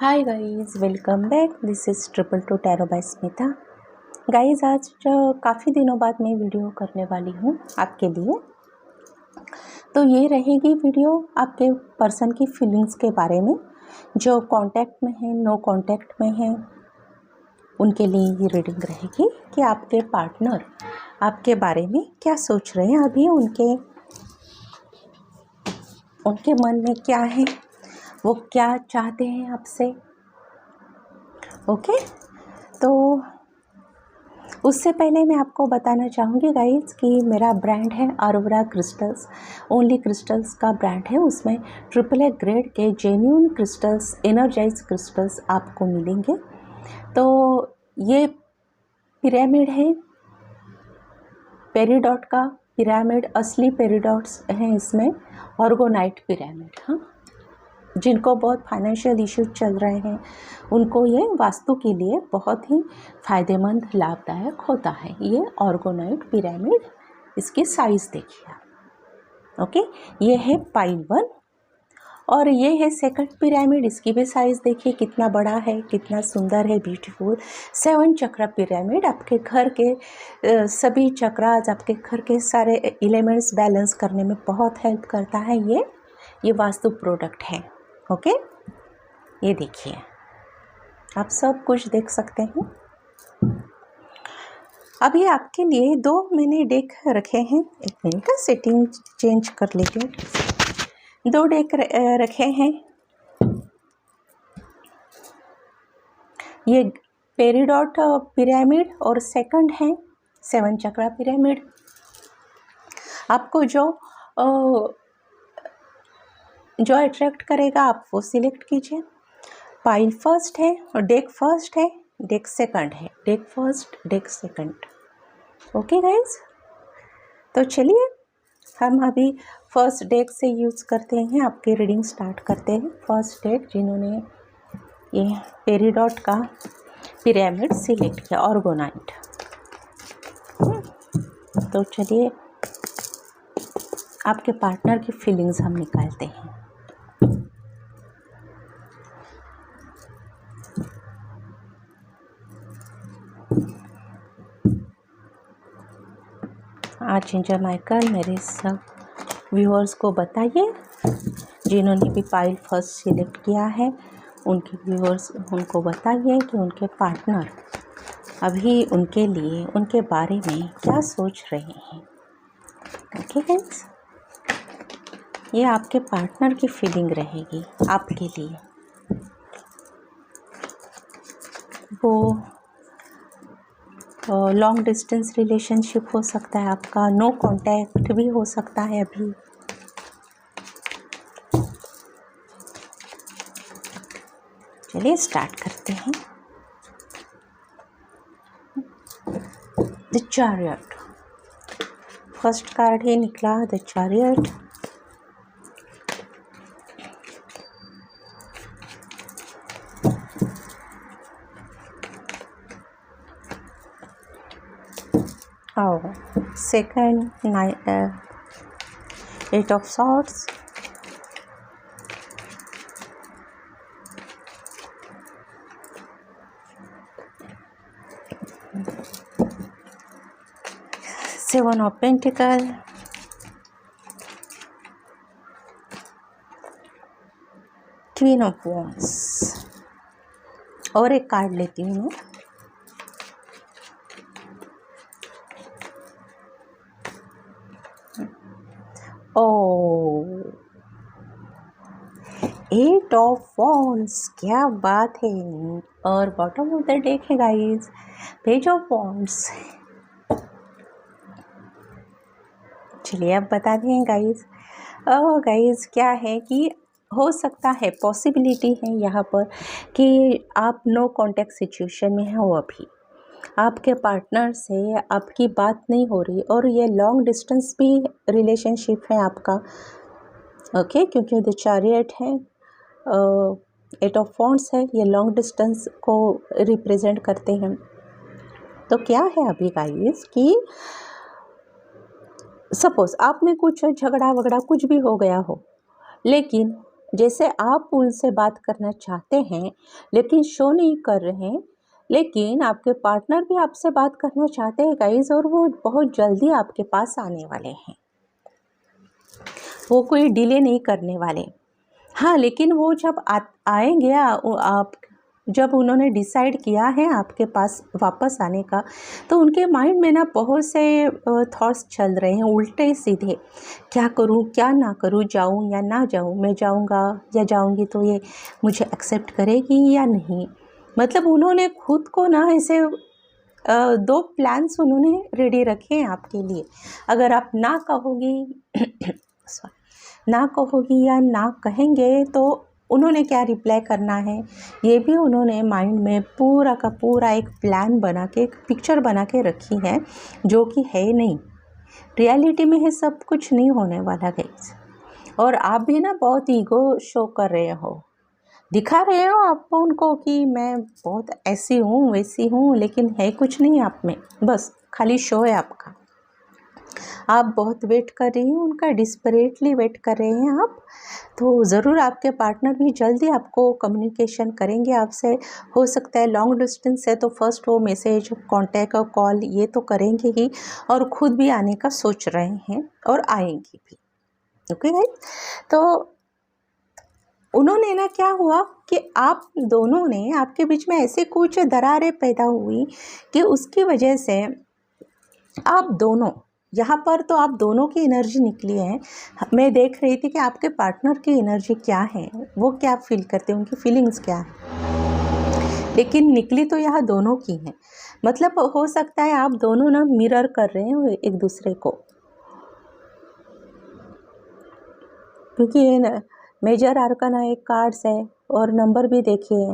Hi guys, welcome back. This is triple two tarot by Smita. Guys, आज काफ़ी दिनों बाद मैं वीडियो करने वाली हूँ आपके लिए। तो ये रहेगी वीडियो आपके पर्सन की फीलिंग्स के बारे में, जो कांटेक्ट में है, नो कांटेक्ट में है, उनके लिए ये रीडिंग रहेगी कि आपके पार्टनर आपके बारे में क्या सोच रहे हैं अभी, उनके मन में क्या है, वो क्या चाहते हैं आपसे। ओके, तो उससे पहले मैं आपको बताना चाहूँगी गाइस कि मेरा ब्रांड है अरोरा क्रिस्टल्स। ओनली क्रिस्टल्स का ब्रांड है। उसमें AAA ग्रेड के जेन्युइन क्रिस्टल्स, एनर्जाइज क्रिस्टल्स आपको मिलेंगे। तो ये पिरामिड है, पेरिडॉट का पिरामिड, असली पेरिडॉट्स हैं इसमें, ऑर्गोनाइट पिरामिड। हाँ, जिनको बहुत फाइनेंशियल इश्यूज चल रहे हैं उनको ये वास्तु के लिए बहुत ही फ़ायदेमंद, लाभदायक होता है। ये ऑर्गोनाइट पिरामिड, इसकी साइज़ देखिए आप। ओके, ये है पाइल 1 और ये है सेकंड पिरामिड। इसकी भी साइज़ देखिए कितना बड़ा है, कितना सुंदर है, ब्यूटीफुल। 7 चक्रा पिरामिड आपके घर के सभी चक्रास, आपके घर के सारे एलिमेंट्स बैलेंस करने में बहुत हेल्प करता है। ये वास्तु प्रोडक्ट है। ओके, ये देखिए, आप सब कुछ देख सकते हैं। अभी आपके लिए 2 मैंने डेक रखे हैं। एक मिनट का सेटिंग चेंज कर लीजिए। 2 डेक रखे हैं। ये पेरिडॉट पिरामिड और सेकंड है 7 चक्रा पिरामिड। आपको जो अट्रैक्ट करेगा आप वो सिलेक्ट कीजिए। पाइल फर्स्ट है और डेक फर्स्ट है, डेक सेकंड है, deck first, deck second. Okay guys, तो चलिए हम अभी फर्स्ट डेक से यूज़ करते हैं, आपकी रीडिंग स्टार्ट करते हैं। फर्स्ट डेक जिन्होंने ये पेरिडॉट का पिरामिड सिलेक्ट किया, ऑर्गोनाइट। तो चलिए आपके पार्टनर की फीलिंग्स हम निकालते हैं। आर्चएंजल माइकल मेरे सब व्यूअर्स को बताइए, जिन्होंने भी पाइल फर्स्ट सिलेक्ट किया है उनके व्यूअर्स उनको बताइए कि उनके पार्टनर अभी उनके लिए, उनके बारे में क्या सोच रहे हैं। ओके फ्रेंड्स, ये आपके पार्टनर की फीलिंग रहेगी आपके लिए। वो लॉन्ग डिस्टेंस रिलेशनशिप हो सकता है आपका, नो कांटेक्ट भी हो सकता है अभी। चलिए स्टार्ट करते हैं। द चैरियट, फर्स्ट कार्ड ही निकला, the chariot. Second 8 of swords, Seven of Pentacles, Queen of Wands। और एक कार्ड लेती हूँ मैं। एट ऑफ वॉन्ड्स, क्या बात है। और बॉटम ऑफ द डेक है गाइस, पेज ऑफ वॉन्ड्स। चलिए अब बता दें गाइस। गाइस क्या है कि हो सकता है, पॉसिबिलिटी है यहाँ पर कि आप नो कांटेक्ट सिचुएशन में हो, अभी आपके पार्टनर से आपकी बात नहीं हो रही और ये लॉन्ग डिस्टेंस भी रिलेशनशिप है आपका। ओके, क्योंकि द चैरियट है, 8 ऑफ वॉन्ड्स है, ये लॉन्ग डिस्टेंस को रिप्रेजेंट करते हैं। तो क्या है अभी गाइस कि सपोज आप में कुछ झगड़ा वगड़ा कुछ भी हो गया हो, लेकिन जैसे आप उनसे बात करना चाहते हैं लेकिन शो नहीं कर रहे हैं, लेकिन आपके पार्टनर भी आपसे बात करना चाहते हैं गाइस, और वो बहुत जल्दी आपके पास आने वाले हैं। वो कोई डिले नहीं करने वाले। हाँ, लेकिन वो जब आएंगे आप जब उन्होंने डिसाइड किया है आपके पास वापस आने का, तो उनके माइंड में ना बहुत से थॉट्स चल रहे हैं उल्टे सीधे। क्या करूँ, क्या ना करूँ, जाऊँ या ना जाऊँ, मैं जाऊँगा या जाऊँगी तो ये मुझे एक्सेप्ट करेगी या नहीं। मतलब उन्होंने खुद को ना ऐसे 2 प्लान्स उन्होंने रेडी रखे हैं आपके लिए। अगर आप ना कहोगी सॉरी ना कहोगी या ना कहेंगे तो उन्होंने क्या रिप्लाई करना है, ये भी उन्होंने माइंड में पूरा का पूरा एक प्लान बना के, एक पिक्चर बना के रखी है, जो कि है नहीं। रियलिटी में है सब कुछ नहीं होने वाला गाइस। और आप भी ना बहुत ईगो शो कर रहे हो, दिखा रहे हो आप उनको कि मैं बहुत ऐसी हूँ वैसी हूँ, लेकिन है कुछ नहीं आप में, बस खाली शो है आपका। आप बहुत वेट कर रही हैं उनका, डिस्परेटली वेट कर रहे हैं आप। तो ज़रूर आपके पार्टनर भी जल्दी आपको कम्युनिकेशन करेंगे आपसे। हो सकता है लॉन्ग डिस्टेंस है तो फर्स्ट वो मैसेज, कॉन्टैक्ट और कॉल ये तो करेंगे ही, और ख़ुद भी आने का सोच रहे हैं और आएंगे भी। ओके गाइस, तो उन्होंने ना क्या हुआ कि आप दोनों ने, आपके बीच में ऐसे कुछ दरारें पैदा हुई कि उसकी वजह से आप दोनों, यहाँ पर तो आप दोनों की एनर्जी निकली है। मैं देख रही थी कि आपके पार्टनर की एनर्जी क्या है, वो क्या फील करते हैं, उनकी फीलिंग्स क्या है, लेकिन निकली तो यहाँ दोनों की है। मतलब हो सकता है आप दोनों ना मिरर कर रहे हैं एक दूसरे को, क्योंकि ये मेजर आर्काना एक कार्ड्स है और नंबर भी देखिए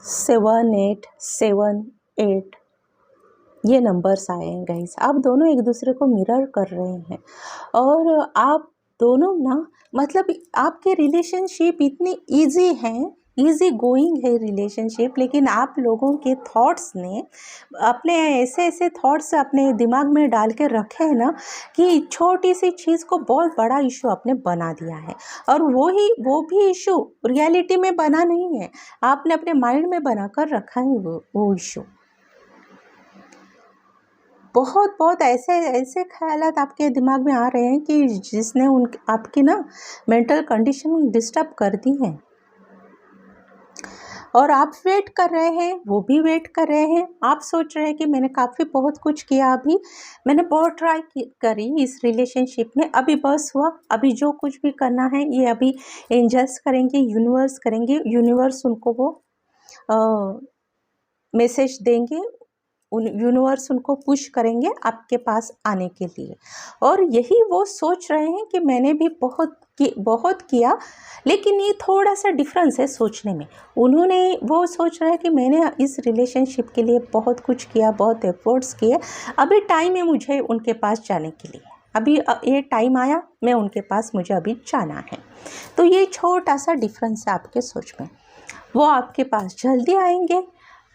7 8 7 8 ये नंबर्स आए हैं गाइस। आप दोनों एक दूसरे को मिरर कर रहे हैं, और आप दोनों ना, मतलब आपके रिलेशनशिप इतनी इजी है, इजी गोइंग है रिलेशनशिप, लेकिन आप लोगों के थॉट्स ने अपने ऐसे ऐसे थॉट्स अपने दिमाग में डाल के रखे हैं ना, कि छोटी सी चीज़ को बहुत बड़ा इशू आपने बना दिया है। और वो भी इशू रियलिटी में बना नहीं है, आपने अपने माइंड में बना कर रखा है वो इशू। बहुत बहुत ऐसे ऐसे ख्यालात आपके दिमाग में आ रहे हैं कि जिसने आपकी ना मेंटल कंडीशन डिस्टर्ब कर दी है। और आप वेट कर रहे हैं, वो भी वेट कर रहे हैं। आप सोच रहे हैं कि मैंने काफ़ी बहुत कुछ किया, अभी मैंने बहुत ट्राई करी इस रिलेशनशिप में, अभी बस हुआ, अभी जो कुछ भी करना है ये अभी एंजल्स करेंगे, यूनिवर्स करेंगे, यूनिवर्स उनको वो मैसेज देंगे, यूनिवर्स उनको पुश करेंगे आपके पास आने के लिए। और यही वो सोच रहे हैं कि मैंने भी बहुत किया, लेकिन ये थोड़ा सा डिफरेंस है सोचने में। वो सोच रहे हैं कि मैंने इस रिलेशनशिप के लिए बहुत कुछ किया, बहुत एफर्ट्स किए, अभी टाइम है मुझे उनके पास जाने के लिए, अभी ये टाइम आया, मैं उनके पास, मुझे अभी जाना है। तो ये छोटा सा डिफरेंस है आपके सोच में। वो आपके पास जल्दी आएंगे।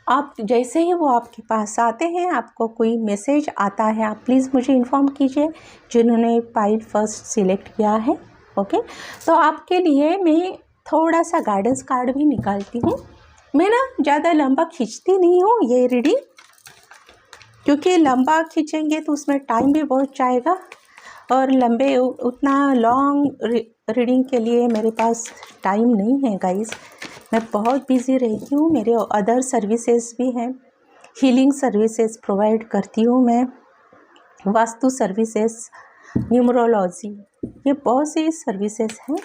आप जैसे ही वो आपके पास आते हैं, आपको कोई मैसेज आता है, आप प्लीज़ मुझे इन्फॉर्म कीजिए, जिन्होंने पाइल फर्स्ट सिलेक्ट किया है। ओके, तो आपके लिए मैं थोड़ा सा गाइडेंस कार्ड भी निकालती हूँ। मैं ना ज़्यादा लंबा खींचती नहीं हूँ ये रीडिंग, क्योंकि लंबा खींचेंगे तो उसमें टाइम भी बहुत जाएगा, और उतना लॉन्ग रीडिंग के लिए मेरे पास टाइम नहीं है गाइस। मैं बहुत बिज़ी रहती हूँ, मेरे अदर सर्विसेज भी हैं, हीलिंग सर्विसेज प्रोवाइड करती हूँ मैं, वास्तु सर्विसेज, न्यूमरोलॉजी, ये बहुत सी सर्विसेज हैं,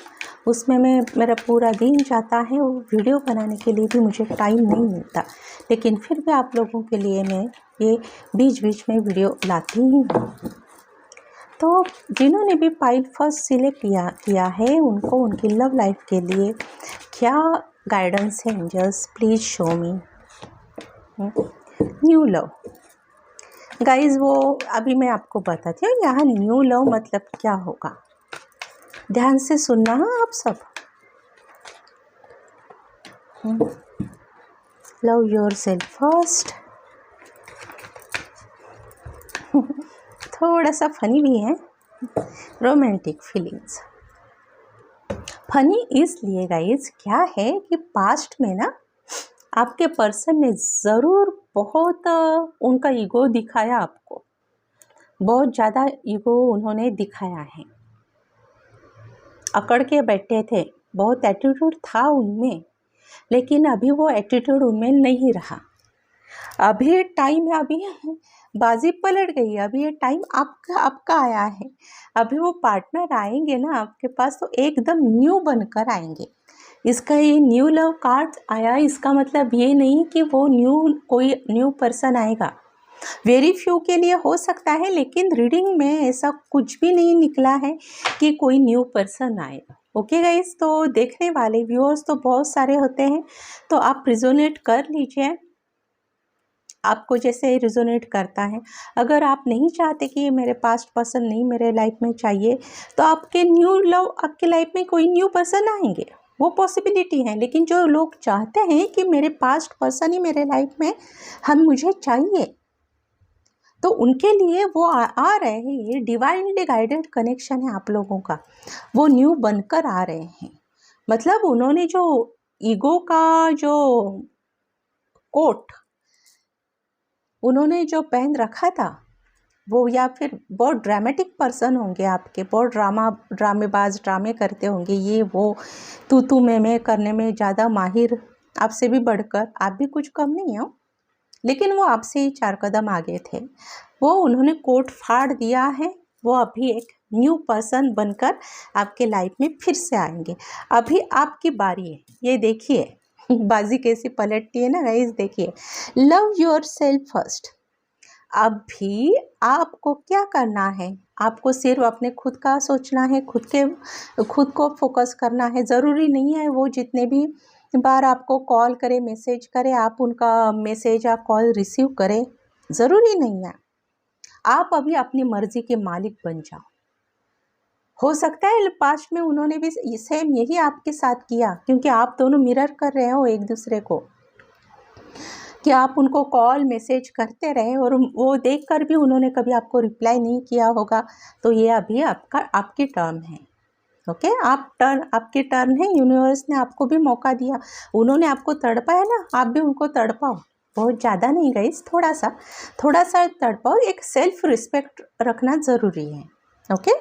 उसमें मेरा पूरा दिन जाता है, वो वीडियो बनाने के लिए भी मुझे टाइम नहीं मिलता, लेकिन फिर भी आप लोगों के लिए मैं ये बीच बीच में वीडियो लाती ही हूँ। तो जिन्होंने भी पाइल फर्स्ट सिलेक्ट किया है, उनको उनकी लव लाइफ के लिए क्या गाइडेंस है angels, please show me new love. Guys वो अभी मैं आपको बताती हूँ यहाँ न्यू लव मतलब क्या होगा, ध्यान से सुनना है आप सब। Love your self first. थोड़ा सा फनी भी है, रोमांटिक फीलिंग्स फनी इसलिए गाइज, क्या है कि पास्ट में ना आपके पर्सन ने ज़रूर बहुत उनका ईगो दिखाया आपको, बहुत ज़्यादा ईगो उन्होंने दिखाया है, अकड़ के बैठे थे, बहुत एटीट्यूड था उनमें, लेकिन अभी वो एटीट्यूड उनमें नहीं रहा। अभी टाइम है, अभी बाजी पलट गई, अभी ये टाइम आपका आया है। अभी वो पार्टनर आएंगे ना आपके पास तो एकदम न्यू बनकर आएंगे। इसका ये न्यू लव कार्ड आया, इसका मतलब ये नहीं कि वो कोई न्यू पर्सन आएगा। वेरी फ्यू के लिए हो सकता है, लेकिन रीडिंग में ऐसा कुछ भी नहीं निकला है कि कोई न्यू पर्सन आएगा। ओके गाइस, तो देखने वाले व्यूअर्स तो बहुत सारे होते हैं, तो आप रिजोनेट कर लीजिए, आपको जैसे रिजोनेट करता है। अगर आप नहीं चाहते कि ये मेरे पास्ट पर्सन नहीं मेरे लाइफ में चाहिए, तो आपके न्यू लव, आपके लाइफ में कोई न्यू पर्सन आएंगे, वो पॉसिबिलिटी है। लेकिन जो लोग चाहते हैं कि मेरे पास्ट पर्सन ही मेरे लाइफ में मुझे चाहिए, तो उनके लिए वो आ रहे हैं। ये डिवाइनली गाइडेड कनेक्शन है आप लोगों का, वो न्यू बनकर आ रहे हैं। मतलब उन्होंने जो ईगो का जो कोट उन्होंने जो पहन रखा था वो, या फिर बहुत ड्रामेटिक पर्सन होंगे आपके, बहुत ड्रामेबाज, ड्रामे करते होंगे, ये वो तू मैं करने में ज़्यादा माहिर, आपसे भी बढ़कर, आप भी कुछ कम नहीं हो, लेकिन वो आपसे ही 4 कदम आगे थे। वो उन्होंने कोट फाड़ दिया है, वो अभी एक न्यू पर्सन बनकर आपके लाइफ में फिर से आएंगे। अभी आपकी बारी है, ये देखिए बाजी कैसी पलटती है ना गाइस, देखिए। Love your self first. अभी आपको क्या करना है, आपको सिर्फ अपने खुद का सोचना है, खुद को फोकस करना है। ज़रूरी नहीं है वो जितने भी बार आपको कॉल करे, मैसेज करे, आप उनका मैसेज या कॉल रिसीव करें, ज़रूरी नहीं है। आप अभी अपनी मर्जी के मालिक बन जाओ। हो सकता है पास्ट में उन्होंने भी सेम यही आपके साथ किया, क्योंकि आप दोनों मिरर कर रहे हो एक दूसरे को, कि आप उनको कॉल मैसेज करते रहे और वो देखकर भी उन्होंने कभी आपको रिप्लाई नहीं किया होगा। तो ये अभी आपकी टर्न है। ओके, आपकी टर्न है। यूनिवर्स ने आपको भी मौका दिया, उन्होंने आपको तड़पा है ना, आप भी उनको तड़पाओ। बहुत ज़्यादा नहीं गाइस, थोड़ा सा तड़पाओ। एक सेल्फ रिस्पेक्ट रखना ज़रूरी है। ओके,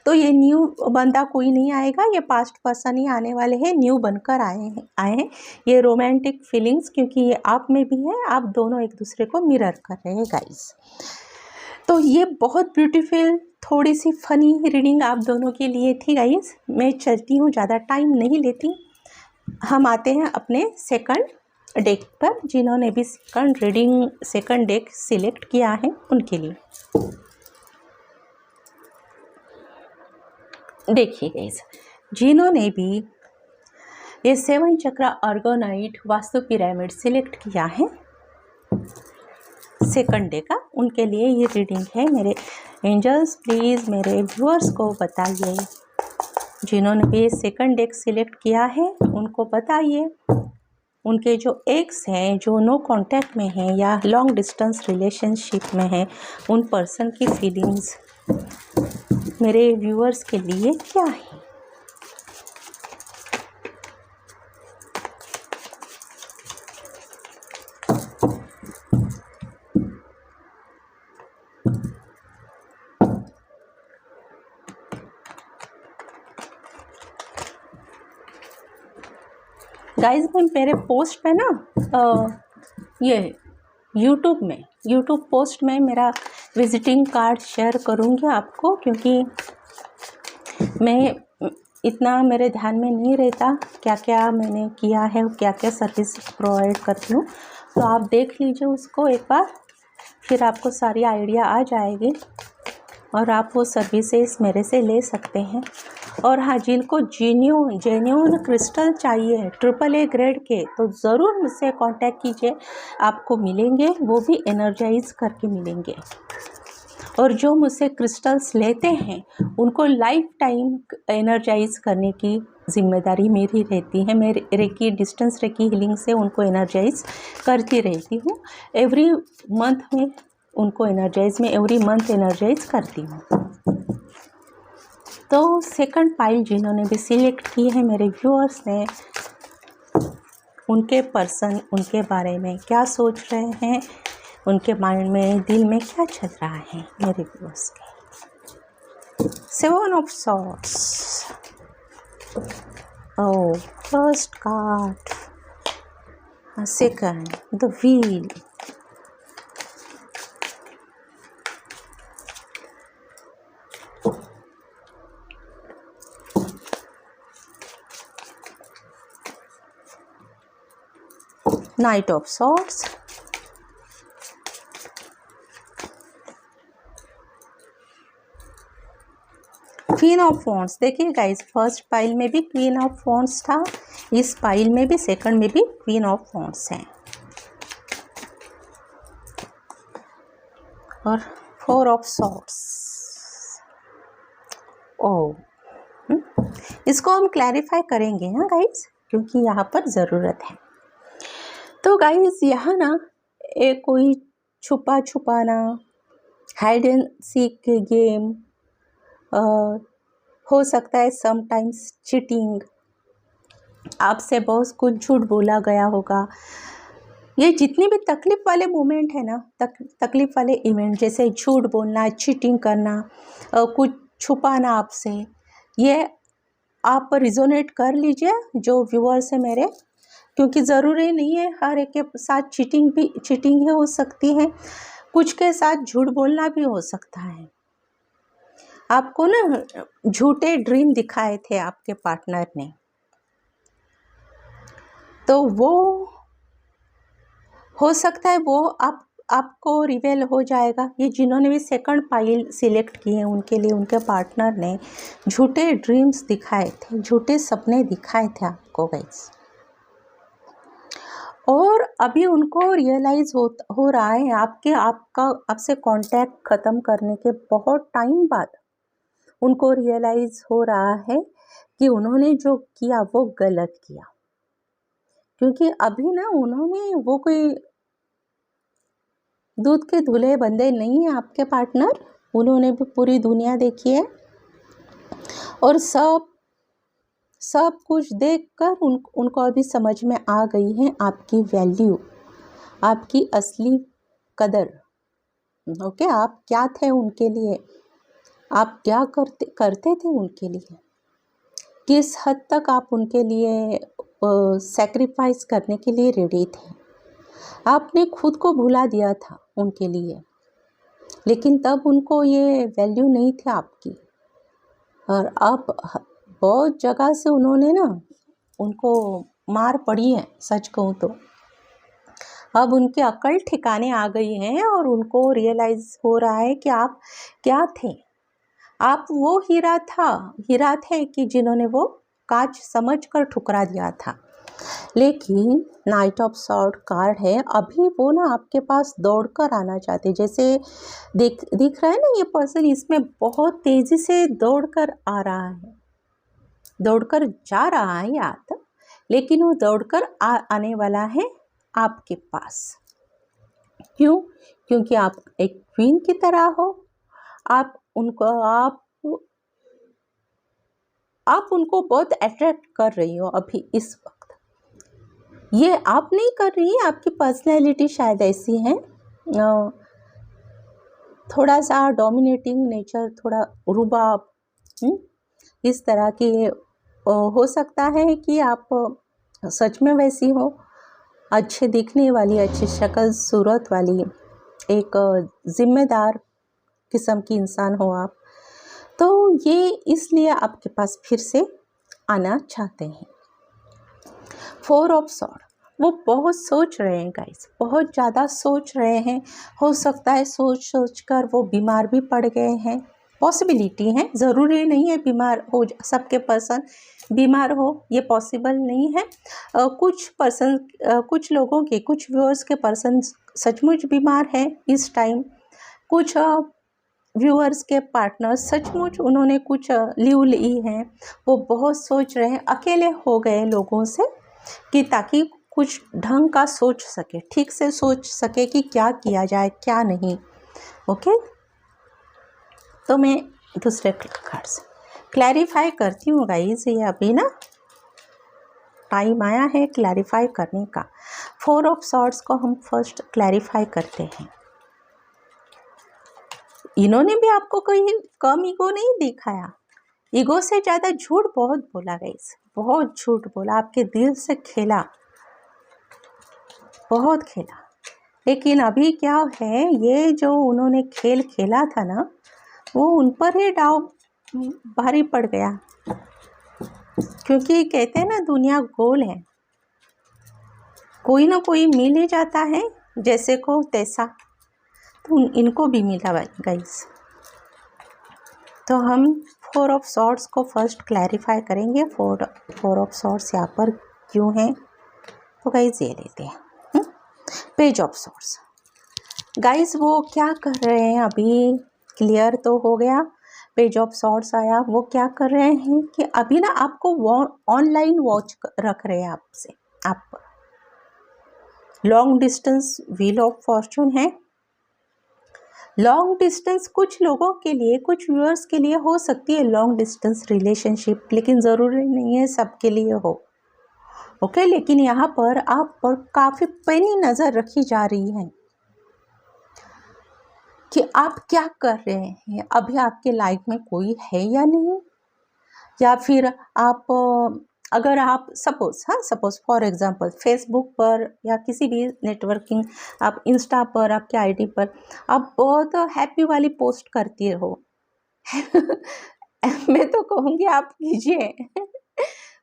तो ये न्यू बंदा कोई नहीं आएगा, ये पास्ट पर्सन ही आने वाले हैं, न्यू बनकर आए हैं। ये रोमांटिक फीलिंग्स, क्योंकि ये आप में भी है, आप दोनों एक दूसरे को मिरर कर रहे हैं गाइस। तो ये बहुत ब्यूटीफुल, थोड़ी सी फनी रीडिंग आप दोनों के लिए थी गाइस। मैं चलती हूँ, ज़्यादा टाइम नहीं लेती। हम आते हैं अपने सेकंड डेक पर। जिन्होंने भी सेकंड डेक सिलेक्ट किया है उनके लिए देखिए गाइस, जिन्होंने भी ये 7 चक्रा अर्गोनाइट वास्तु पिरामिड सिलेक्ट किया है सेकंड डे का, उनके लिए ये रीडिंग है। मेरे एंजल्स प्लीज़ मेरे व्यूअर्स को बताइए, जिन्होंने भी सेकंड डे सिलेक्ट किया है उनको बताइए, उनके जो एक्स हैं, जो नो कांटेक्ट में हैं या लॉन्ग डिस्टेंस रिलेशनशिप में हैं, उन पर्सन की फीलिंग्स मेरे व्यूअर्स के लिए क्या है। गाइस, मैं मेरे पोस्ट पे ना ये यूट्यूब पोस्ट में मेरा विजिटिंग कार्ड शेयर करूँगी आपको, क्योंकि मैं इतना मेरे ध्यान में नहीं रहता क्या क्या मैंने किया है और क्या क्या सर्विस प्रोवाइड करती हूँ। तो आप देख लीजिए उसको एक बार, फिर आपको सारी आइडिया आ जाएगी और आप वो सर्विसेज मेरे से ले सकते हैं। और हाँ, जिनको जेन्युइन क्रिस्टल चाहिए AAA ग्रेड के, तो ज़रूर मुझसे कांटेक्ट कीजिए, आपको मिलेंगे, वो भी एनर्जाइज करके मिलेंगे। और जो मुझसे क्रिस्टल्स लेते हैं उनको लाइफ टाइम एनर्जाइज करने की जिम्मेदारी मेरी रहती है। मैं डिस्टेंस रेकी हीलिंग से उनको एनर्जाइज करती रहती हूँ। एवरी मंथ में उनको एनर्जाइज करती हूँ। तो सेकंड पाइल जिन्होंने भी सिलेक्ट की है मेरे व्यूअर्स ने, उनके पर्सन उनके बारे में क्या सोच रहे हैं, उनके माइंड में दिल में क्या चल रहा है मेरे व्यूअर्स के। 7 of swords. Oh, first card, second the wheel, Knight of Swords, Queen of Wands। देखिए गाइस, फर्स्ट पाइल में भी Queen of Wands था, इस पाइल में भी सेकंड में भी Queen of Wands है, और 4 of Swords। ओह, इसको हम क्लैरिफाई करेंगे ना गाइस, क्योंकि यहाँ पर ज़रूरत है। तो गाइस यहाँ ना एक कोई छुपा छुपाना, हाइड एंड सीक गेम हो सकता है, समटाइम्स चीटिंग, आपसे बहुत कुछ झूठ बोला गया होगा। ये जितनी भी तकलीफ़ वाले मोमेंट है ना, तकलीफ़ वाले इवेंट, जैसे झूठ बोलना, चीटिंग करना, कुछ छुपाना आपसे, ये आप रिजोनेट कर लीजिए जो व्यूअर्स है मेरे, क्योंकि ज़रूरी नहीं है हर एक के साथ चीटिंग ही हो सकती है, कुछ के साथ झूठ बोलना भी हो सकता है। आपको ना झूठे ड्रीम दिखाए थे आपके पार्टनर ने, तो वो हो सकता है वो आपको रिवेल हो जाएगा। ये जिन्होंने भी सेकंड पाइल सिलेक्ट किए हैं उनके लिए उनके पार्टनर ने झूठे ड्रीम्स दिखाए थे, झूठे सपने दिखाए थे आपको गाइस, और अभी उनको रियलाइज़ हो रहा है आपसे कांटेक्ट ख़त्म करने के बहुत टाइम बाद उनको रियलाइज़ हो रहा है कि उन्होंने जो किया वो गलत किया, क्योंकि अभी ना उन्होंने वो कोई दूध के धुले बंदे नहीं है आपके पार्टनर, उन्होंने भी पूरी दुनिया देखी है, और सब कुछ देखकर उनको अभी समझ में आ गई है आपकी वैल्यू, आपकी असली कदर। ओके, आप क्या थे उनके लिए, आप क्या करते थे उनके लिए, किस हद तक आप उनके लिए सैक्रिफाइस करने के लिए रेडी थे। आपने खुद को भुला दिया था उनके लिए, लेकिन तब उनको ये वैल्यू नहीं थी आपकी, और अब बहुत जगह से उन्होंने ना उनको मार पड़ी है, सच कहूँ तो अब उनकी अकल ठिकाने आ गई है और उनको रियलाइज़ हो रहा है कि आप क्या थे। आप वो हीरा थे कि जिन्होंने वो कांच समझकर ठुकरा दिया था। लेकिन नाइट ऑफ सॉर्ड कार्ड है, अभी वो ना आपके पास दौड़कर आना चाहते, जैसे दिख रहा है ना ये पर्सन, इसमें बहुत तेज़ी से दौड़कर आ रहा है, दौड़कर जा रहा है यार, लेकिन वो दौड़कर आने वाला है आपके पास। क्यों? क्योंकि आप एक क्वीन की तरह हो, आप उनको बहुत अट्रैक्ट कर रही हो अभी इस वक्त। ये आप नहीं कर रही है, आपकी पर्सनैलिटी शायद ऐसी है, थोड़ा सा डोमिनेटिंग नेचर, थोड़ा रुबाब, इस तरह की हो सकता है कि आप सच में वैसी हो, अच्छे दिखने वाली, अच्छी शक्ल सूरत वाली, एक जिम्मेदार किस्म की इंसान हो आप, तो ये इसलिए आपके पास फिर से आना चाहते हैं। 4 ऑफ सॉर्ड, वो बहुत सोच रहे हैं गाइस, बहुत ज़्यादा सोच रहे हैं, हो सकता है सोच कर वो बीमार भी पड़ गए हैं, पॉसिबिलिटी है, ज़रूरी नहीं है बीमार हो सबके पर्सन बीमार हो, ये पॉसिबल नहीं है। कुछ लोगों के, कुछ व्यूअर्स के पर्सन सचमुच बीमार है इस टाइम, कुछ व्यूअर्स के पार्टनर सचमुच उन्होंने कुछ लीव ली है, वो बहुत सोच रहे हैं, अकेले हो गए लोगों से, कि ताकि कुछ ढंग का सोच सके, ठीक से सोच सके कि क्या किया जाए क्या नहीं। ओके, तो मैं दूसरे कार्ड से, क्लैरिफाई करती हूँ गाइस, ये अभी ना टाइम आया है क्लैरिफाई करने का। 4 ऑफ सॉर्ड्स को हम फर्स्ट क्लैरिफाई करते हैं। इन्होंने भी आपको कोई कम ईगो नहीं दिखाया, ईगो से ज़्यादा झूठ बहुत बोला गाइस, बहुत झूठ बोला, आपके दिल से खेला, बहुत खेला। लेकिन अभी क्या है, ये जो उन्होंने खेल खेला था ना, वो उन पर ही दांव भारी पड़ गया। क्योंकि कहते हैं ना दुनिया गोल है, कोई ना कोई मिल ही जाता है, जैसे को तैसा। तो इनको भी मिला गाइस। तो हम 4 ऑफ सॉर्ड्स को फर्स्ट क्लैरिफाई करेंगे। 4 ऑफ सॉर्ड्स यहाँ पर क्यों हैं, तो गाइस ये लेते हैं पेज ऑफ सॉर्ड्स। गाइस वो क्या कर रहे हैं, अभी क्लियर तो हो गया, पेज ऑफ सॉर्ड्स आया। वो क्या कर रहे हैं कि अभी ना आपको ऑनलाइन वॉच रख रहे हैं आपसे, आप long distance wheel of Fortune है। लॉन्ग डिस्टेंस कुछ लोगों के लिए, कुछ व्यूअर्स के लिए हो सकती है लॉन्ग डिस्टेंस रिलेशनशिप, लेकिन ज़रूरी नहीं है सबके लिए हो। ओके, लेकिन यहाँ पर आप पर काफ़ी पैनी नज़र रखी जा रही है कि आप क्या कर रहे हैं, अभी आपके लाइफ में कोई है या नहीं, या फिर आप अगर आप सपोज फॉर एग्जांपल फेसबुक पर या किसी भी नेटवर्किंग, आप इंस्टा पर, आपके आईडी पर आप बहुत हैप्पी वाली पोस्ट करती हो मैं तो कहूँगी आप कीजिए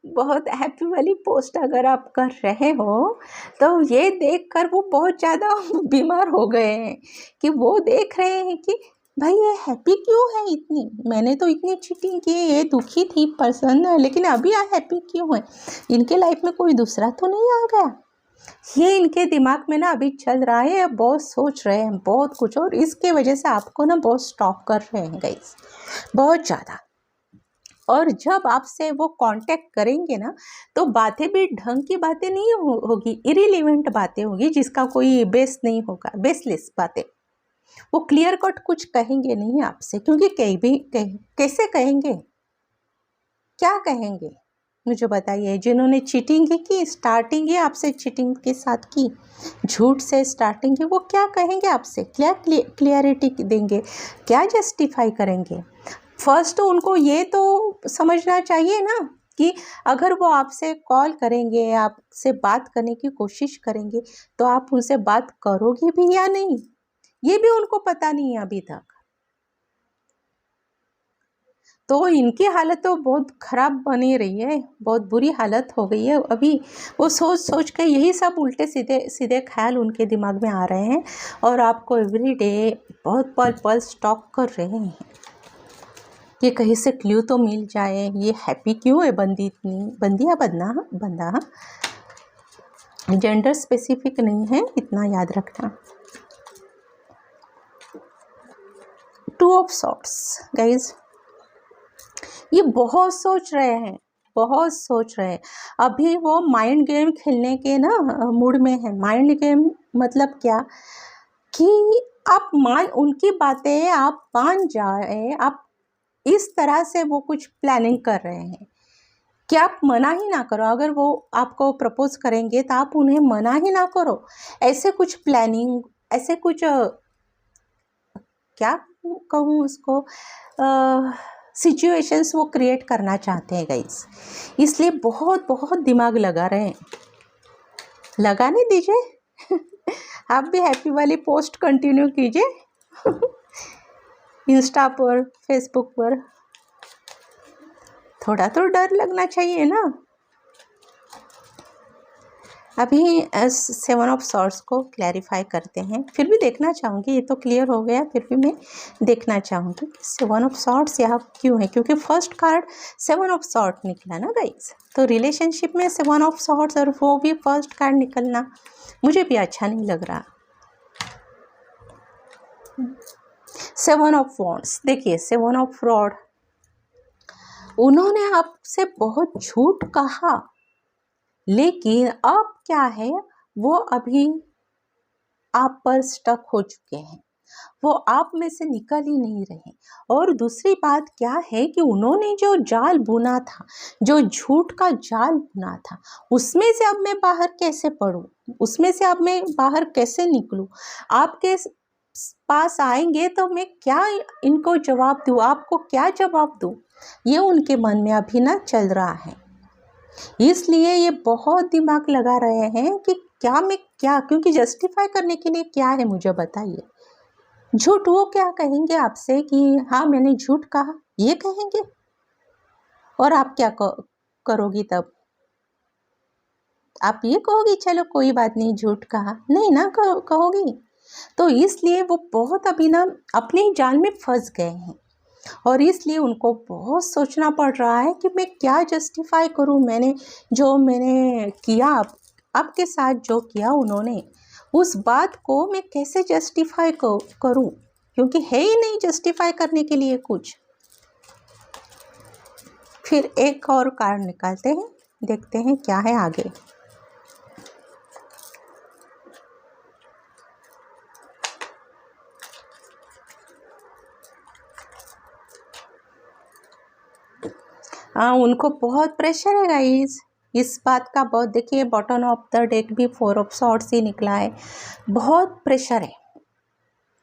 बहुत हैप्पी वाली पोस्ट अगर आप कर रहे हो, तो ये देखकर वो बहुत ज़्यादा बीमार हो गए हैं कि वो देख रहे हैं कि भाई ये हैप्पी क्यों है इतनी, मैंने तो इतनी चीटिंग की, ये दुखी थी पर्सन, लेकिन अभी आप हैप्पी क्यों है, इनके लाइफ में कोई दूसरा तो नहीं आ गया। ये इनके दिमाग में ना अभी चल रहा है, बहुत सोच रहे हैं बहुत कुछ, और इसके वजह से आपको ना बहुत स्टॉप कर रहे हैं गाइस, बहुत ज़्यादा। और जब आपसे वो कांटेक्ट करेंगे ना, तो बातें भी ढंग की बातें नहीं होगी, इरिलेवेंट बातें होगी जिसका कोई बेस नहीं होगा, बेसलेस बातें। वो क्लियर कट कुछ कहेंगे नहीं आपसे, क्योंकि कैसे कहेंगे, क्या कहेंगे मुझे बताइए। जिन्होंने चीटिंग की, स्टार्टिंग ही आपसे चीटिंग के साथ की, झूठ से स्टार्टिंग की, वो क्या कहेंगे आपसे, क्या क्लियरिटी देंगे, क्या जस्टिफाई करेंगे। फर्स्ट उनको ये तो समझना चाहिए ना कि अगर वो आपसे कॉल करेंगे, आपसे बात करने की कोशिश करेंगे, तो आप उनसे बात करोगे भी या नहीं, ये भी उनको पता नहीं है अभी तक। तो इनकी हालत तो बहुत ख़राब बनी रही है, बहुत बुरी हालत हो गई है अभी। वो सोच सोच के यही सब उल्टे सीधे सीधे ख्याल उनके दिमाग में आ रहे हैं, और आपको एवरीडे बहुत पल पल स्टॉक कर रहे हैं कि कहीं से क्ल्यू तो मिल जाए, ये हैप्पी क्यों है बंदी इतनी, बंदी या बंदा, जेंडर स्पेसिफिक नहीं है, इतना याद रखना। 2 ऑफ सॉर्ड्स गाइज, ये बहुत सोच रहे हैं, बहुत सोच रहे हैं। अभी वो माइंड गेम खेलने के ना मूड में है। माइंड गेम मतलब क्या कि आप उनकी बातें आप मान जाए, आप इस तरह से वो कुछ प्लानिंग कर रहे हैं कि आप मना ही ना करो। अगर वो आपको प्रपोज करेंगे तो आप उन्हें मना ही ना करो। ऐसे कुछ प्लानिंग, ऐसे कुछ क्या कहूँ उसको, सिचुएशंस वो क्रिएट करना चाहते हैं गाइस, इसलिए बहुत बहुत दिमाग लगा रहे हैं। लगाने दीजिए आप भी हैप्पी वाली पोस्ट कंटिन्यू कीजिए इंस्टा पर, फेसबुक पर। थोड़ा तो डर लगना चाहिए ना। अभी 7 ऑफ सॉर्ड्स को क्लैरिफाई करते हैं। फिर भी देखना चाहूँगी, ये तो क्लियर हो गया, फिर भी मैं देखना चाहूँगी कि 7 ऑफ सॉर्ड्स यहाँ क्यों है, क्योंकि फर्स्ट कार्ड 7 ऑफ सॉर्ड निकला ना गाइस। तो रिलेशनशिप में 7 ऑफ सॉर्ड्स और वो भी फर्स्ट कार्ड निकलना मुझे भी अच्छा नहीं लग रहा। 7 ऑफ वॉन्ड्स, देखिए 7 ऑफ फ्रॉड, उन्होंने आपसे बहुत झूठ कहा, लेकिन अब क्या है, वो अभी आप पर स्टक हो चुके हैं। वो आप में से निकल ही नहीं रहे। और दूसरी बात क्या है कि उन्होंने जो जाल बुना था, जो झूठ का जाल बुना था, उसमें से अब मैं बाहर कैसे पड़ूं, उसमें से अब मैं बाहर कैसे निकलूं? आपके पास आएंगे तो मैं क्या इनको जवाब दूं, आपको क्या जवाब दूं? ये उनके मन में अभी ना चल रहा है। इसलिए ये बहुत दिमाग लगा रहे हैं कि क्या मैं क्या, क्योंकि जस्टिफाई करने के लिए क्या है मुझे बताइए। झूठ वो क्या कहेंगे आपसे कि हाँ मैंने झूठ कहा, ये कहेंगे। और आप क्या करोगी तब? आप ये कहोगी चलो कोई बात नहीं झूठ कहा? नहीं ना कहोगी। तो इसलिए वो बहुत अभी ना अपने जाल में फंस गए हैं और इसलिए उनको बहुत सोचना पड़ रहा है कि मैं क्या जस्टिफाई करूं। मैंने किया, आपके साथ जो किया उन्होंने, उस बात को मैं कैसे जस्टिफाई करूं, क्योंकि है ही नहीं जस्टिफाई करने के लिए कुछ। फिर एक और कार्ड निकालते हैं, देखते हैं क्या है आगे। उनको बहुत प्रेशर है गाइस इस बात का। बहुत देखिए बॉटम ऑफ द डेक भी 4 ऑफ सॉर्ड्स ही निकला है। बहुत प्रेशर है,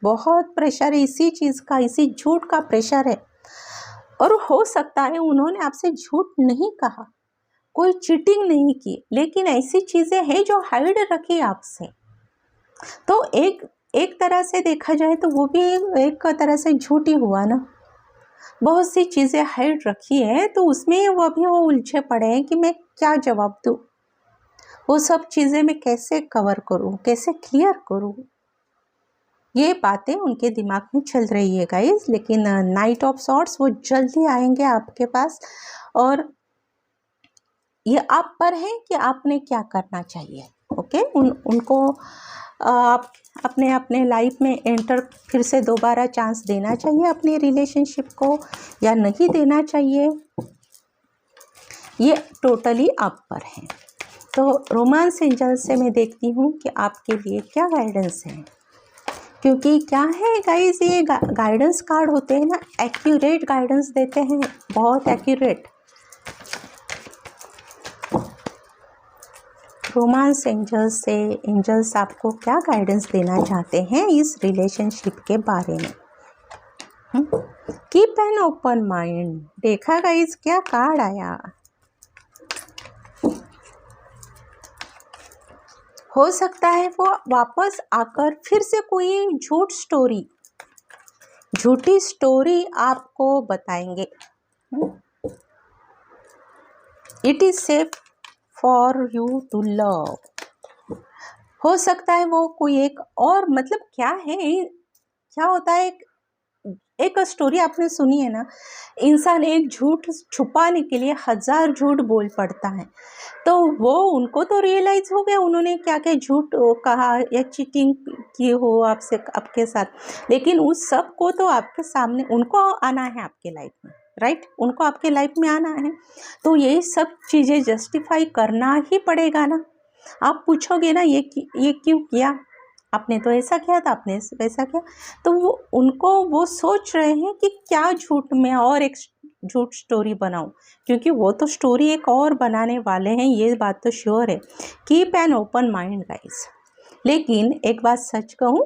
बहुत प्रेशर है इसी चीज़ का, इसी झूठ का प्रेशर है। और हो सकता है उन्होंने आपसे झूठ नहीं कहा, कोई चीटिंग नहीं की, लेकिन ऐसी चीज़ें हैं जो हाइड रखी आपसे। तो एक तरह से देखा जाए तो वो भी एक तरह से झूठ ही हुआ ना। बहुत सी चीज़ें हाइड रखी है तो उसमें वो उलझे पड़े हैं कि मैं क्या जवाब दूँ, वो सब चीज़ें मैं कैसे कवर करूँ, कैसे क्लियर करूँ। ये बातें उनके दिमाग में चल रही है गाइस। लेकिन नाइट ऑफ सॉर्ड्स वो जल्दी आएंगे आपके पास और ये आप पर है कि आपने क्या करना चाहिए। ओके, उनको आप अपने लाइफ में एंटर फिर से दोबारा चांस देना चाहिए अपने रिलेशनशिप को या नहीं देना चाहिए, ये टोटली आप पर है। तो रोमांस एंजल से मैं देखती हूँ कि आपके लिए क्या गाइडेंस है, क्योंकि क्या है गाइस ये गाइडेंस कार्ड होते हैं ना, एक्यूरेट गाइडेंस देते हैं, बहुत एक्यूरेट। रोमांस एंजल्स से एंजल्स आपको क्या गाइडेंस देना चाहते हैं इस रिलेशनशिप के बारे में। Keep an open mind. देखा गाइस क्या कार्ड आया। हो सकता है वो वापस आकर फिर से कोई झूठी स्टोरी आपको बताएंगे। It is safe for you to love. हो सकता है वो कोई एक और, मतलब क्या है, क्या होता है, एक स्टोरी आपने सुनी है ना, इंसान एक झूठ छुपाने के लिए 1000 झूठ बोल पड़ता है। तो वो उनको तो रियलाइज हो गया उन्होंने क्या क्या झूठ कहा या चीटिंग की हो आपसे, आपके साथ, लेकिन उस सब को तो आपके सामने उनको आना है आपके लाइफ में, राइट, उनको आपके लाइफ में आना है। तो ये सब चीज़ें जस्टिफाई करना ही पड़ेगा ना। आप पूछोगे ना ये क्यों किया आपने, तो ऐसा किया था, आपने वैसा किया। तो वो सोच रहे हैं कि क्या झूठ में और एक झूठ स्टोरी बनाऊं, क्योंकि वो तो स्टोरी एक और बनाने वाले हैं, ये बात तो श्योर है। Keep an open mind guys. लेकिन एक बात सच कहूं,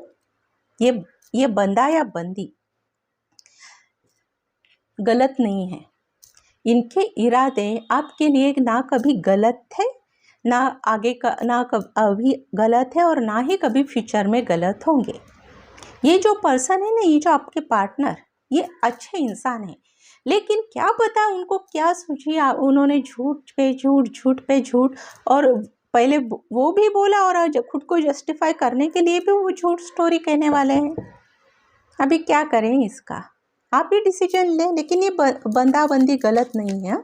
ये बंदा या बंदी गलत नहीं है। इनके इरादे आपके लिए ना कभी गलत थे, ना आगे का, ना अभी गलत है और ना ही कभी फ्यूचर में गलत होंगे। ये जो पर्सन है ना, ये जो आपके पार्टनर, ये अच्छे इंसान है, लेकिन क्या पता उनको क्या सूझी, उन्होंने झूठ पे झूठ और पहले वो भी बोला और खुद को जस्टिफाई करने के लिए भी वो झूठ स्टोरी कहने वाले हैं। अभी क्या करें इसका, आप ही डिसीजन लें। लेकिन ये बंदा बंदी गलत नहीं है,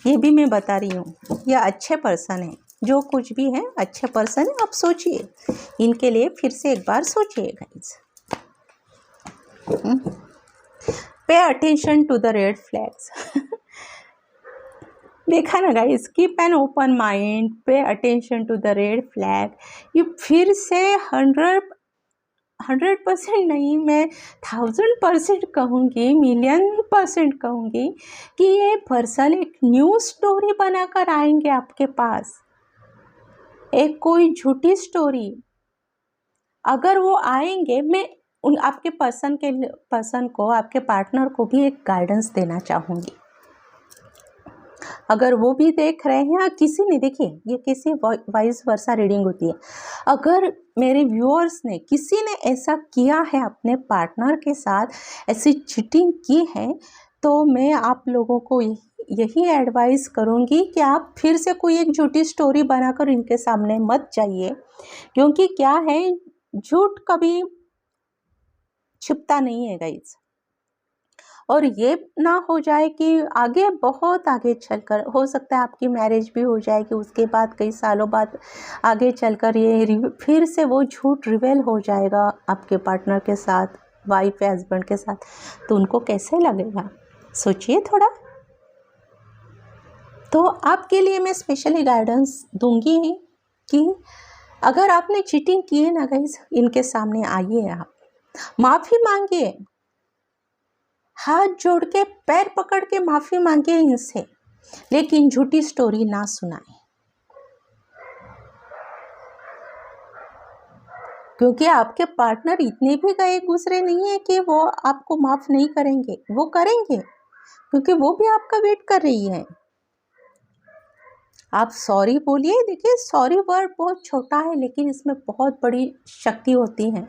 ये भी मैं बता रही हूँ, ये अच्छे पर्सन है, जो कुछ भी है अच्छे पर्सन है। आप सोचिए इनके लिए, फिर से एक बार सोचिए guys. Pay attention to the red flags. देखा ना guys, keep an open mind, pay attention to the red flag. ये फिर से 100% नहीं, मैं 1000% कहूँगी, मिलियन% कहूँगी कि ये पर्सन एक न्यू स्टोरी बनाकर आएंगे आपके पास, एक कोई झूठी स्टोरी। अगर वो आएंगे, मैं उन आपके पर्सन को, आपके पार्टनर को भी एक गाइडेंस देना चाहूँगी। अगर वो भी देख रहे हैं या किसी ने, देखिए ये किसी वाइस वर्सा रीडिंग होती है, अगर मेरे व्यूअर्स ने, किसी ने ऐसा किया है अपने पार्टनर के साथ, ऐसी चीटिंग की है, तो मैं आप लोगों को यही एडवाइस करूँगी कि आप फिर से कोई एक झूठी स्टोरी बनाकर इनके सामने मत जाइए, क्योंकि क्या है, झूठ कभी छिपता नहीं है गाइस। और ये ना हो जाए कि आगे, बहुत आगे चलकर, हो सकता है आपकी मैरिज भी हो जाएगी, उसके बाद कई सालों बाद आगे चलकर ये फिर से वो झूठ रिवेल हो जाएगा आपके पार्टनर के साथ, वाइफ या हस्बैंड के साथ, तो उनको कैसे लगेगा, सोचिए थोड़ा। तो आपके लिए मैं स्पेशली गाइडेंस दूंगी कि अगर आपने चीटिंग की है ना गाइस, इनके सामने आइए, आप माफ़ी मांगिए, हाथ जोड़ के, पैर पकड़ के माफ़ी मांगिए इनसे, लेकिन झूठी स्टोरी ना सुनाएं, क्योंकि आपके पार्टनर इतने भी गए गुजरे नहीं है कि वो आपको माफ़ नहीं करेंगे, वो करेंगे, क्योंकि वो भी आपका वेट कर रही है। आप सॉरी बोलिए। देखिए, सॉरी वर्ड बहुत छोटा है, लेकिन इसमें बहुत बड़ी शक्ति होती है,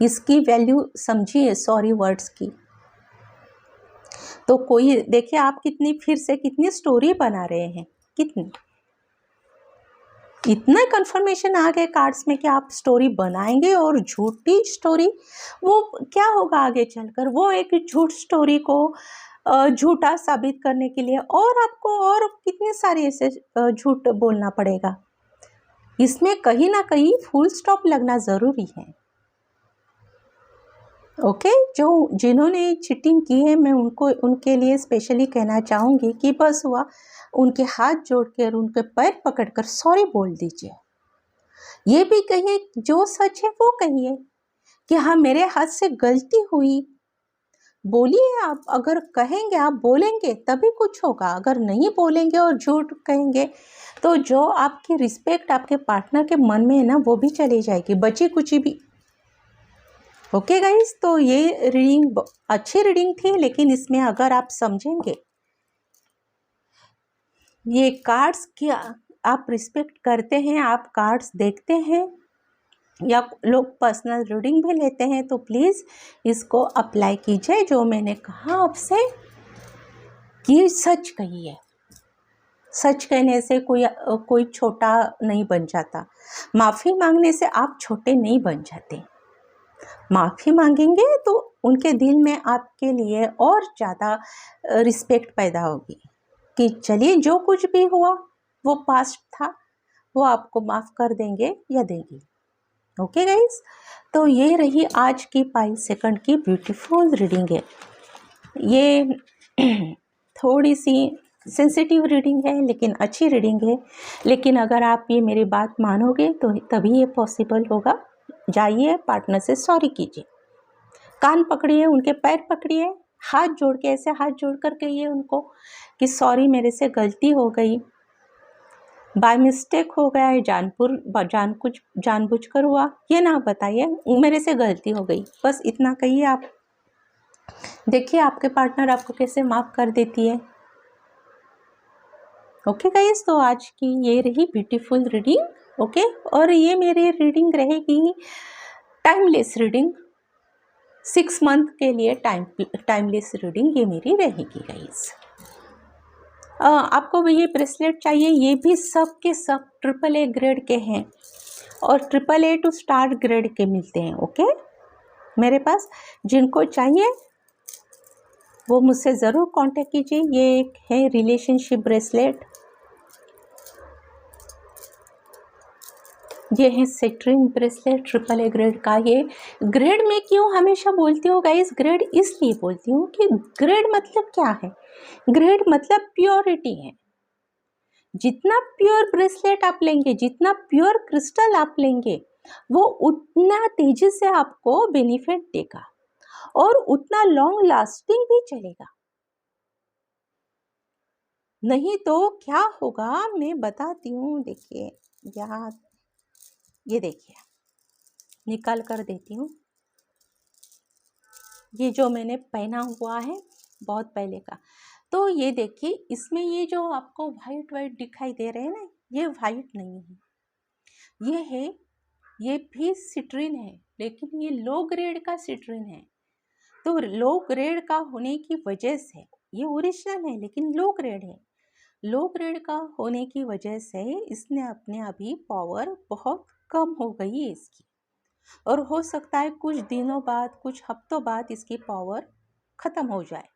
इसकी वैल्यू समझिए सॉरी वर्ड्स की। तो कोई, देखिए आप कितनी स्टोरी बना रहे हैं, कितनी, इतना कंफर्मेशन आ गए कार्ड्स में कि आप स्टोरी बनाएंगे, और झूठी स्टोरी, वो क्या होगा आगे चलकर, वो एक झूठ स्टोरी को झूठा साबित करने के लिए और आपको और कितने सारे ऐसे झूठ बोलना पड़ेगा। इसमें कहीं ना कहीं फुल स्टॉप लगना ज़रूरी है। ओके, जिन्होंने चीटिंग की है, मैं उनके लिए स्पेशली कहना चाहूँगी कि बस हुआ, उनके हाथ जोड़कर, उनके पैर पकड़कर सॉरी बोल दीजिए। ये भी कहिए, जो सच है वो कहिए कि हाँ, मेरे हाथ से गलती हुई, बोलिए। आप अगर कहेंगे, आप बोलेंगे तभी कुछ होगा। अगर नहीं बोलेंगे और झूठ कहेंगे, तो जो आपकी रिस्पेक्ट आपके पार्टनर के मन में है ना, वो भी चली जाएगी, बची कुछ भी। ओके गाइस, तो ये रीडिंग अच्छी रीडिंग थी, लेकिन इसमें अगर आप समझेंगे, ये कार्ड्स की आप रिस्पेक्ट करते हैं, आप कार्ड्स देखते हैं, या लोग पर्सनल रीडिंग भी लेते हैं, तो प्लीज़ इसको अप्लाई कीजिए। जो मैंने कहा आपसे कि सच कहिए, सच कहने से कोई छोटा नहीं बन जाता, माफ़ी मांगने से आप छोटे नहीं बन जाते। माफ़ी मांगेंगे तो उनके दिल में आपके लिए और ज़्यादा रिस्पेक्ट पैदा होगी कि चलिए, जो कुछ भी हुआ वो पास्ट था, वो आपको माफ़ कर देंगे या देंगी। ओके गाइस, तो ये रही आज की 5 सेकंड की ब्यूटीफुल रीडिंग है। ये थोड़ी सी सेंसिटिव रीडिंग है, लेकिन अच्छी रीडिंग है। लेकिन अगर आप ये मेरी बात मानोगे तो तभी ये पॉसिबल होगा। जाइए, पार्टनर से सॉरी कीजिए, कान पकड़िए, उनके पैर पकड़िए, हाथ जोड़ के, ऐसे हाथ जोड़ कर कहिए उनको कि सॉरी, मेरे से गलती हो गई, बाय मिस्टेक हो गया है, जानबूझकर हुआ, ये ना बताइए, मेरे से गलती हो गई, बस इतना कहिए आप। देखिए आपके पार्टनर आपको कैसे माफ़ कर देती है। ओके गाइस, तो आज की ये रही ब्यूटीफुल रीडिंग। ओके, और ये मेरी रीडिंग रहेगी टाइमलेस रीडिंग, 6 मंथ के लिए टाइमलेस रीडिंग ये मेरी रहेगी गाइस। आपको ये ब्रेसलेट चाहिए, ये भी सब के सब AAA ग्रेड के हैं, और AAA टू स्टार ग्रेड के मिलते हैं। ओके, मेरे पास जिनको चाहिए वो मुझसे ज़रूर कांटेक्ट कीजिए। ये एक है रिलेशनशिप ब्रेसलेट, ये है सेट्रिन ब्रेसलेट AAA ग्रेड का। ये ग्रेड में क्यों हमेशा बोलती हूँ गाइस, ग्रेड इसलिए बोलती हूँ कि ग्रेड मतलब क्या है, ग्रेड मतलब प्योरिटी है। जितना प्योर ब्रेसलेट आप लेंगे, जितना प्योर क्रिस्टल आप लेंगे, वो उतना तेजी से आपको बेनिफिट देगा और उतना लॉन्ग लास्टिंग भी चलेगा। नहीं तो क्या होगा मैं बताती हूँ। देखिए यहाँ ये देखिए निकाल कर देती हूँ। ये जो मैंने पहना हुआ है बहुत पहले का, तो ये देखिए इसमें ये जो आपको वाइट वाइट दिखाई दे रहे हैं ना, ये वाइट नहीं है, ये है, ये भी सिट्रीन है, लेकिन ये लो ग्रेड का सिट्रीन है। तो लो ग्रेड का होने की वजह से ये ओरिजिनल है लेकिन लो ग्रेड है। लो ग्रेड का होने की वजह से इसने अपने अभी पावर बहुत कम हो गई है इसकी, और हो सकता है कुछ दिनों बाद, कुछ हफ्तों बाद इसकी पावर ख़त्म हो जाए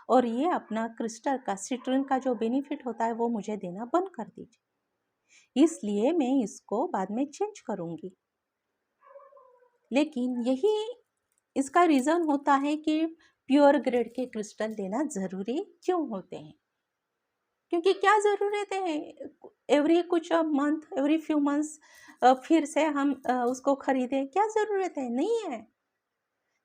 और ये अपना क्रिस्टल का सिट्रीन का जो बेनिफिट होता है वो मुझे देना बंद कर दीजिए। इसलिए मैं इसको बाद में चेंज करूँगी। लेकिन यही इसका रीज़न होता है कि प्योर ग्रेड के क्रिस्टल लेना ज़रूरी क्यों होते हैं, क्योंकि क्या ज़रूरत है एवरी कुछ मंथ, एवरी फ्यू मंथ्स फिर से हम उसको खरीदें, क्या ज़रूरत है, नहीं है।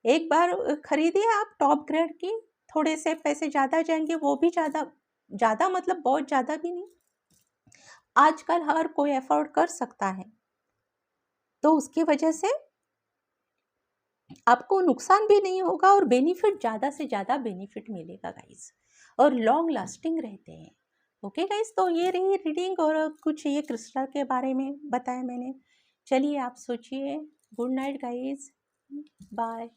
एक बार खरीदिए आप टॉप ग्रेड की, थोड़े से पैसे ज़्यादा जाएंगे, वो भी ज़्यादा ज़्यादा मतलब बहुत ज़्यादा भी नहीं, आजकल हर कोई अफोर्ड कर सकता है। तो उसकी वजह से आपको नुकसान भी नहीं होगा और बेनिफिट ज़्यादा से ज़्यादा बेनिफिट मिलेगा गाइस, और लॉन्ग लास्टिंग रहते हैं। ओके गाइस, तो ये रही रीडिंग और कुछ ये क्रिस्टल के बारे में बताया मैंने। चलिए आप सोचिए। Good night guys, bye.